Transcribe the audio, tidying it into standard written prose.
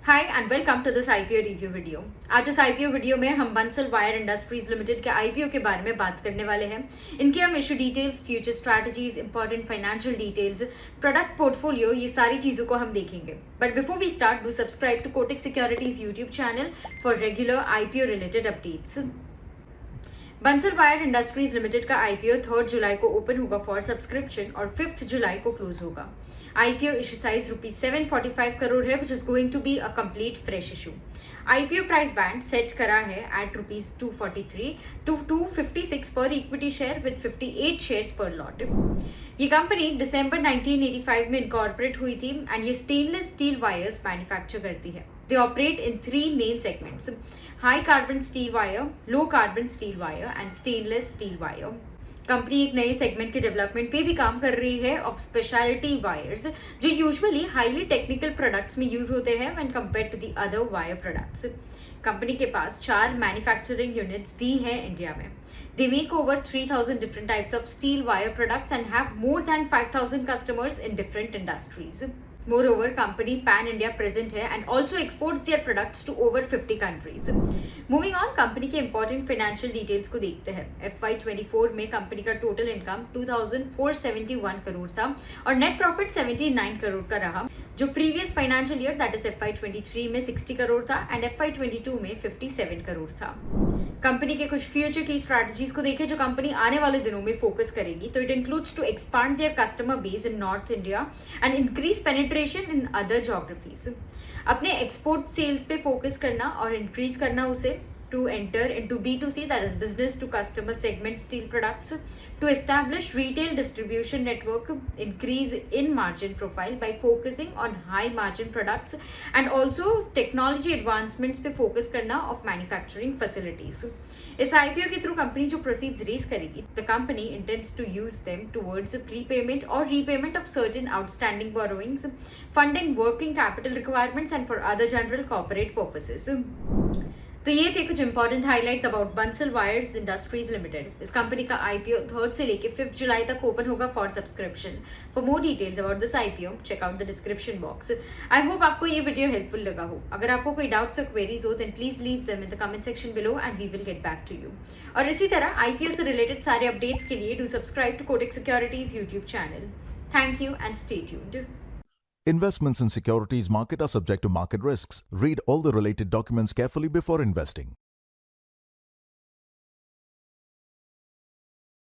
Hi and welcome to this IPO review video. आज इस IPO video में हम बंसल वायर इंडस्ट्रीज लिमिटेड के आईपीओ के बारे में बात करने वाले हैं। इनके हम issue details, future strategies, important financial details, product portfolio, ये सारी चीजों को हम देखेंगे। But before we start, do subscribe to Kotak securities YouTube channel for regular IPO related updates. Bansal wire industries limited का आईपीओ 3 जुलाई को ओपन होगा फॉर सब्सक्रिप्शन और 5 जुलाई को क्लोज होगा। आईपीओ इशू साइज ₹745 करोड़ है, which is going to be a complete fresh issue. IPO price band set करा है at ₹243 to $256 per equity share with 58 shares per lot. ये कंपनी दिसंबर 1985 में इनकॉर्पोरेट हुई थी एंड ये स्टेनलेस स्टील वायर्स मैन्युफैक्चर करती है। They operate in 3 main segments: high carbon steel wire, low carbon steel wire and stainless steel wire. Company एक नए सेगमेंट के डेवलपमेंट पे भी काम कर रही है ऑफ स्पेशलिटी वायर्स, जो यूजुअली हाईली टेक्निकल प्रोडक्ट्स में यूज होते हैं when compare to the other wire products. Company के पास 4 मैन्युफैक्चरिंग यूनिट्स भी हैं इंडिया में। They make over 3,000 different types of steel wire products and have more than 5,000 customers in different industries. Moreover, company pan-India present है and also exports their products to over 50 countries. Moving on, company के important financial details को देखते हैं। FY24 में company का total income 2,471 crore था और net profit 79 crore का रहा, जो previous financial year that is FY23 में 60 करोड़ था एंड FY22 में 57 करोड़ था। कंपनी के कुछ फ्यूचर की स्ट्रैटेजीज को देखें जो कंपनी आने वाले दिनों में फोकस करेगी, तो it includes to expand their customer base in North India and increase penetration in other geographies. अपने एक्सपोर्ट सेल्स पे फोकस करना और इंक्रीज करना उसे, to enter into B2C, that is business to customer segment steel products, to establish retail distribution network, increase in margin profile by focusing on high margin products and also technology advancements पे focus करना of manufacturing facilities. इस IPO के through company जो proceeds raise करेगी, the company intends to use them towards prepayment or repayment of certain outstanding borrowings, funding working capital requirements and for other general corporate purposes. तो ये थे कुछ important highlights about Bansal wires industries limited. इस company का IPO 3 से लेके 5 जुलाई तक ओपन होगा for subscription. For more details about this IPO, check out the description box. I hope आपको ये वीडियो हेल्पफुल लगा हो। अगर आपको कोई डाउट्स और क्वेरीज हो then please leave them in the comment section below and we will get back to you. और इसी तरह आईपीओ से रिलेटेड सारे अपडेट्स के लिए do subscribe to Kotak securities YouTube channel. Thank you and stay tuned. Investments in securities market are subject to market risks. Read all the related documents carefully before investing.